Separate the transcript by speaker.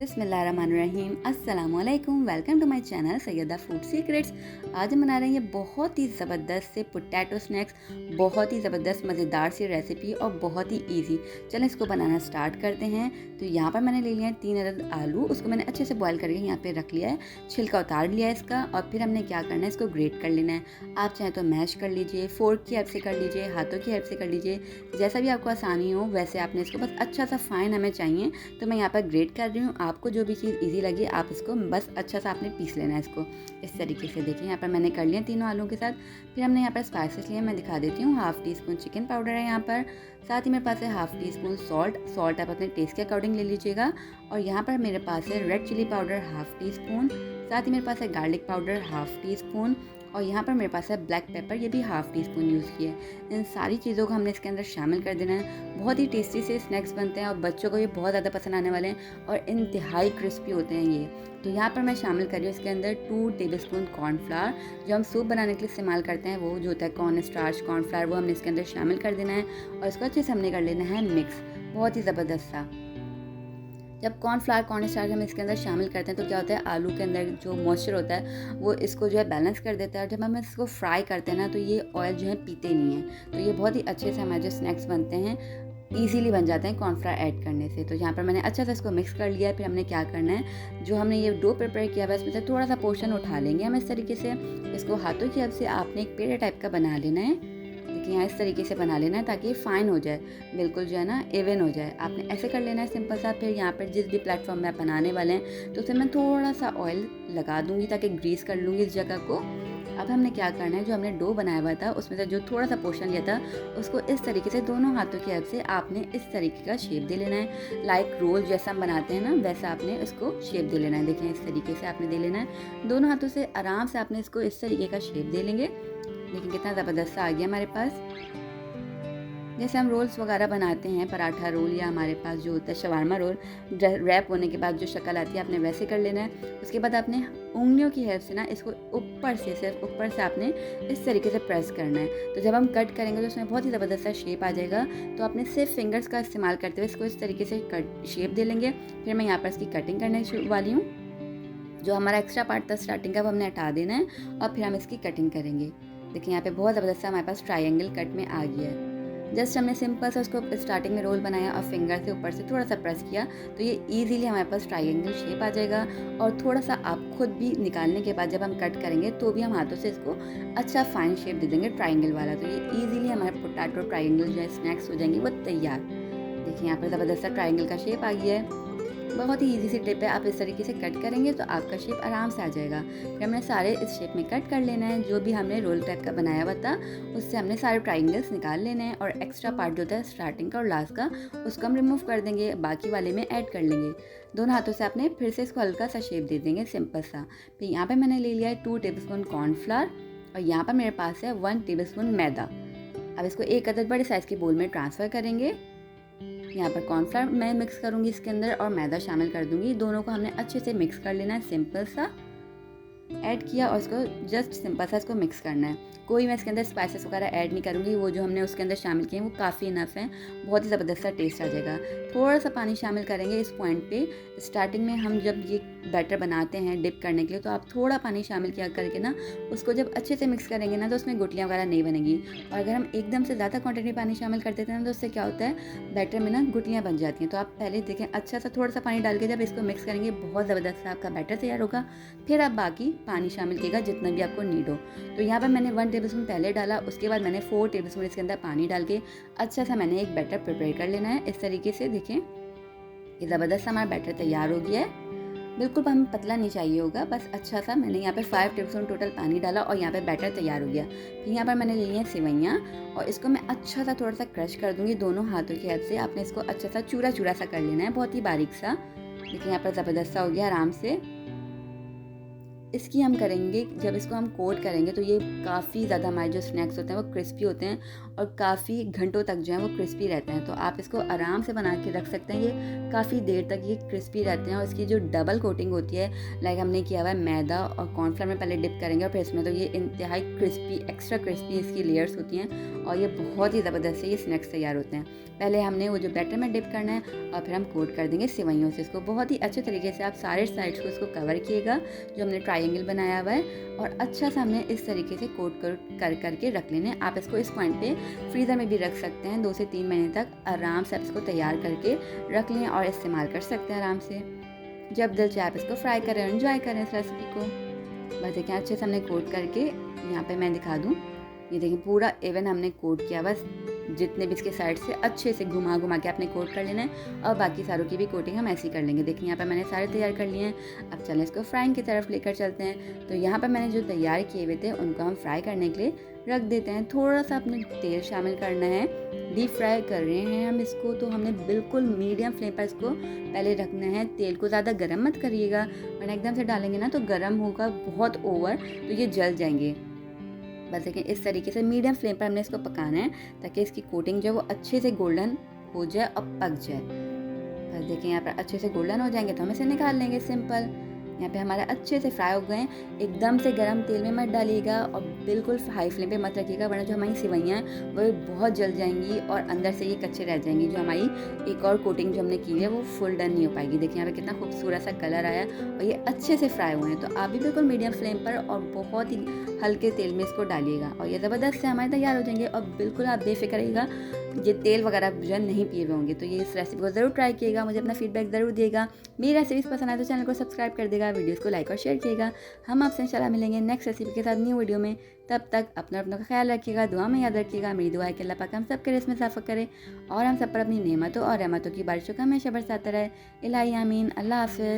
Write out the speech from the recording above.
Speaker 1: बिस्मिल्लाहिर्रहमानिर्रहीम अस्सलामुअलैकुम। Welcome to my channel Saiyeda food secrets. आज हम बना रहे हैं ये बहुत ही ज़बरदस्त से पोटैटो स्नैक्स। बहुत ही ज़बरदस्त मज़ेदार सी रेसिपी और बहुत ही इजी। चलें इसको बनाना स्टार्ट करते हैं। तो यहाँ पर मैंने ले लिया है 3 अदद आलू। उसको मैंने अच्छे से बॉयल करके यहाँ पे रख लिया है, छिलका उतार लिया है इसका। और फिर हमने क्या करना है, इसको ग्रेट कर लेना है। आप चाहें तो मैश कर लीजिए, फोर्क की हेल्प से कर लीजिए, हाथों की हेल्प से कर लीजिए, जैसा भी आपको आसानी हो वैसे आपने इसको बस अच्छा सा फाइन हमें चाहिए तो मैं यहाँ पर ग्रेट कर रही हूँ। आपको जो भी चीज़ इजी लगे आप इसको बस अच्छा सा आपने पीस लेना है इसको इस तरीके से। देखिए यहाँ पर मैंने कर लिया तीनों आलू के साथ। फिर हमने यहाँ पर स्पाइसेस लिए, मैं दिखा देती हूँ। Half tea spoon chicken powder है यहाँ पर, साथ ही मेरे पास है हाफ़ टी स्पून सॉल्ट आप अपने टेस्ट के अकॉर्डिंग ले लीजिएगा। और यहाँ पर मेरे पास है red chilli powder half teaspoon, साथ ही मेरे पास है garlic powder half teaspoon, और यहाँ पर मेरे पास है ब्लैक पेपर, ये भी हाफ़ टी स्पून यूज़ किया है। इन सारी चीज़ों को हमने इसके अंदर शामिल कर देना है। बहुत ही टेस्टी से स्नैक्स बनते हैं और बच्चों को ये बहुत ज़्यादा पसंद आने वाले हैं और इंतहाई क्रिस्पी होते हैं ये। तो यहाँ पर मैं शामिल कर रही हूँ इसके अंदर 2 टेबलस्पून कॉर्नफ्लावर। जो हम सूप बनाने के लिए इस्तेमाल करते हैं वो जो होता है कॉर्न स्टार्च कॉर्नफ्लावर, वो हमने इसके अंदर शामिल कर देना है और इसको अच्छे से हमने कर लेना है मिक्स, बहुत ही ज़बरदस्त सा। जब कॉर्नफ्लावर कॉर्न स्टार्च हम इसके अंदर शामिल करते हैं तो क्या होता है, आलू के अंदर जो मॉइस्चर होता है वो इसको जो है बैलेंस कर देता है। और जब हम इसको फ्राई करते हैं ना तो ये ऑयल जो है पीते नहीं है। तो ये बहुत ही अच्छे से हमारे जो स्नैक्स बनते हैं ईज़िली बन जाते हैं कॉर्नफ्लावर ऐड करने से। तो यहाँ पर मैंने अच्छा से इसको मिक्स कर लिया है। फिर हमने क्या करना है, जो हमने ये डो प्रिपेयर किया हुआ है इसमें से थोड़ा सा पोर्शन उठा लेंगे हम इस तरीके से। इसको हाथों की हेल्प से आपने एक पेड़े टाइप का बना लेना है। देखिए यहाँ इस तरीके से बना लेना है ताकि ये फाइन हो जाए, बिल्कुल जो है ना इवन हो जाए। आपने ऐसे कर लेना है सिंपल सा। फिर यहाँ पर जिस भी प्लेटफॉर्म में आप बनाने वाले हैं तो उसमें मैं थोड़ा सा ऑयल लगा दूंगी ताकि ग्रीस कर लूँगी इस जगह को। अब हमने क्या करना है, जो हमने डो बनाया हुआ था उसमें से जो थोड़ा सा पोर्शन लिया था उसको इस तरीके से दोनों हाथों की हेल्प से आपने इस तरीके का शेप दे लेना है। लाइक रोल जैसा हम बनाते हैं ना वैसा आपने इसको शेप दे लेना है। देखिए इस तरीके से आपने दे लेना है। दोनों हाथों से आराम से आपने इसको इस तरीके का शेप दे लेंगे। देखिए कितना ज़बरदस्त सा आ गया हमारे पास। जैसे हम रोल्स वगैरह बनाते हैं, पराठा रोल या हमारे पास जो होता है शवारमा रोल, रैप होने के बाद जो शक्ल आती है आपने वैसे कर लेना है। उसके बाद आपने उंगलियों की हेल्प से ना इसको ऊपर से, सिर्फ ऊपर से आपने इस तरीके से प्रेस करना है। तो जब हम कट करेंगे तो उसमें बहुत ही ज़बरदस्त सा शेप आ जाएगा। तो आपने सिर्फ फिंगर्स का इस्तेमाल करते हुए इसको इस तरीके से कट शेप दे लेंगे। फिर मैं यहाँ पर इसकी कटिंग करने वाली हूँ। जो हमारा एक्स्ट्रा पार्ट था स्टार्टिंग का वो हमने हटा देना है और फिर हम इसकी कटिंग करेंगे। देखिए यहाँ पे बहुत ज़बरदस्त हमारे पास ट्रायंगल कट में आ गया है। जस्ट हमने सिंपल सा उसको स्टार्टिंग में रोल बनाया और फिंगर से ऊपर से थोड़ा सा प्रेस किया तो ये इजीली हमारे पास ट्रायंगल शेप आ जाएगा। और थोड़ा सा आप खुद भी निकालने के बाद जब हम कट करेंगे तो भी हम हाथों से इसको अच्छा फाइन शेप दे देंगे ट्रायंगल वाला। तो ये इजीली हमारे पोटैटो ट्रायंगल जो है स्नैक्स हो जाएंगे वो तैयार। देखिए यहाँ पर ज़बरदस्त सा ट्रायंगल का शेप आ गया है। बहुत ही इजी सी टिप है, आप इस तरीके से कट करेंगे तो आपका शेप आराम से आ जाएगा। फिर हमने सारे इस शेप में कट कर लेना है। जो भी हमने रोल टाइप का बनाया हुआ था उससे हमने सारे ट्रायंगल्स निकाल लेने हैं और एक्स्ट्रा पार्ट जो था स्टार्टिंग का और लास्ट का उसको हम रिमूव कर देंगे, बाकी वाले में ऐड कर लेंगे। दोनों हाथों से आपने फिर से इसको हल्का सा शेप दे देंगे सिंपल सा। फिर यहाँ पर मैंने ले लिया है 2 टेबलस्पून कॉर्नफ्लावर और यहाँ पर मेरे पास है 1 टेबलस्पून मैदा। अब इसको एक अदद बड़े साइज़ की बोल में ट्रांसफ़र करेंगे। यहाँ पर कॉर्नफ्लावर मैं मिक्स करूँगी इसके अंदर और मैदा शामिल कर दूँगी। दोनों को हमने अच्छे से मिक्स कर लेना है। सिंपल सा ऐड किया और इसको जस्ट सिंपल सा इसको मिक्स करना है। कोई मैं इसके अंदर स्पाइसेस वगैरह ऐड नहीं करूँगी, वो जो हमने उसके अंदर शामिल किए हैं वो काफ़ी इनफ है। बहुत ही ज़बरदस्त सा टेस्ट आ जाएगा। थोड़ा सा पानी शामिल करेंगे इस पॉइंट पे। स्टार्टिंग में हम जब ये बैटर बनाते हैं डिप करने के लिए तो आप थोड़ा पानी शामिल किया करके ना उसको जब अच्छे से मिक्स करेंगे ना तो उसमें गुठलियाँ वगैरह नहीं बनेगी। और अगर हम एकदम से ज़्यादा क्वांटिटी पानी शामिल कर देते हैं तो उससे क्या होता है, बैटर में ना गुठलियाँ बन जाती हैं। तो आप पहले देखें अच्छा सा थोड़ा सा पानी डाल के जब इसको मिक्स करेंगे बहुत ज़बरदस्त सा आपका बैटर तैयार होगा। फिर आप बाकी पानी शामिल कीजिएगा जितना भी आपको नीड हो। तो यहाँ पर मैंने 1 टेबलस्पून पहले डाला, उसके बाद मैंने 4 टेबलस्पून इसके अंदर पानी डाल के अच्छा सा मैंने एक बैटर प्रिपेयर कर लेना है इस तरीके से। देखें ये ज़बरदस्त हमारा बैटर तैयार हो गया है। बिल्कुल हमें पतला नहीं चाहिए होगा, बस अच्छा सा। मैंने यहाँ पे 5 टेबलस्पून टोटल पानी डाला और यहाँ पे बैटर तैयार हो गया। फिर यहाँ पर मैंने ले लिया सेवइयाँ और इसको मैं अच्छा सा थोड़ा सा क्रश कर दूँगी दोनों हाथों की हेल्प से। आपने इसको अच्छा सा चूरा चूरा सा कर लेना है, बहुत ही बारीक सा। देखिए यहाँ पर ज़बरदस्त सा हो गया आराम से। इसकी हम करेंगे, जब इसको हम कोट करेंगे तो ये काफ़ी ज़्यादा हमारे जो स्नैक्स होते हैं वो क्रिस्पी होते हैं और काफ़ी घंटों तक जो है वो क्रिस्पी रहते हैं। तो आप इसको आराम से बना के रख सकते हैं, ये काफ़ी देर तक ये क्रिस्पी रहते हैं। और इसकी जो डबल कोटिंग होती है, लाइक हमने किया हुआ है मैदा और कॉर्नफ्लोर में पहले डिप करेंगे और फिर इसमें, तो ये इंतहाई क्रिस्पी, एक्स्ट्रा क्रिस्पी इसकी लेयर्स होती हैं और ये बहुत ही ज़बरदस्त से ये स्नैक्स तैयार होते हैं। पहले हमने वो जो बैटर में डिप करना है और फिर हम कोट कर देंगे सेवइयों से इसको। बहुत ही अच्छे तरीके से आप सारे साइड्स को इसको कवर किएगा, जो हमने ट्रायंगल बनाया हुआ है, और अच्छा सा हमने इस तरीके से कोट कर करके रख लेना है। आप इसको इस पॉइंट पे फ्रीज़र में भी रख सकते हैं, 2 से 3 महीने तक आराम से आप इसको तैयार करके रख लें और इस्तेमाल कर सकते हैं आराम से। जब दिल चाहे आप इसको फ्राई करें, एंजॉय करें इस रेसिपी को। बस देखिए अच्छे से हमने कोट करके, यहाँ पे मैं दिखा दूँ, ये देखिए पूरा इवन हमने कोट किया, बस जितने भी इसके साइड से अच्छे से घुमा घुमा के आपने कोट कर लेना है और बाकी सारों की भी कोटिंग हम ऐसे ही कर लेंगे। देखिए यहाँ पे मैंने सारे तैयार कर लिए हैं। अब चलें इसको फ्राइंग की तरफ लेकर चलते हैं। तो यहाँ पे मैंने जो तैयार किए हुए थे उनको हम फ्राई करने के लिए रख देते हैं। थोड़ा सा अपने तेल शामिल करना है, डीप फ्राई कर रहे हैं हम इसको, तो हमने बिल्कुल मीडियम फ्लेम पर इसको पहले रखना है। तेल को ज़्यादा गर्म मत करिएगा, वरना एकदम से डालेंगे ना तो गर्म होगा बहुत ओवर, तो ये जल जाएंगे। बस देखिए इस तरीके से मीडियम फ्लेम पर हमने इसको पकाना है ताकि इसकी कोटिंग जो है वो अच्छे से गोल्डन हो जाए और पक जाए। बस देखिए यहाँ पर अच्छे से गोल्डन हो जाएंगे तो हम इसे निकाल लेंगे। सिंपल यहाँ पे हमारे अच्छे से फ्राई हो गए हैं। एकदम से गरम तेल में मत डालिएगा और बिल्कुल हाई फ्लेम पे मत रखिएगा, वरना जो हमारी सेवइयाँ हैं वो बहुत जल जाएंगी और अंदर से ये कच्चे रह जाएंगी। जो हमारी एक और कोटिंग जो हमने की है वो फुल डन नहीं हो पाएगी। देखिए यहाँ पे कितना खूबसूरत सा कलर आया और ये अच्छे से फ्राई हुए हैं। तो आप भी बिल्कुल मीडियम फ्लेम पर और बहुत ही हल्के तेल में इसको डालिएगा और ये ज़बरदस्त से हमारे तैयार हो जाएंगे। और बिल्कुल आप बेफिक्र रहिएगा, ये तेल वगैरह जो है नहीं पिए हुए होंगे। तो ये इस रेसिपी को ज़रूर ट्राई किएगा, मुझे अपना फीडबैक ज़रूर दिएगा। मेरी रेसिपीज़ पसंद आए तो चैनल को सब्सक्राइब कर देगा, वीडियोज़ को लाइक और शेयर किएगा। हम आपसे इंशाल्लाह मिलेंगे नेक्स्ट रेसिपी के साथ न्यू वीडियो में। तब तक अपना का ख्याल रखिएगा, दुआ में याद रखिएगा। मेरी दुआ है कि अल्लाह पाक हम सब के रिज़्क़ में इज़ाफ़ा करे और हम सब पर अपनी नेमतों और रहमतों की बारिशों का हमेशा बरसाता रहे। इलाही आमीन। अल्लाह हाफ़िज़।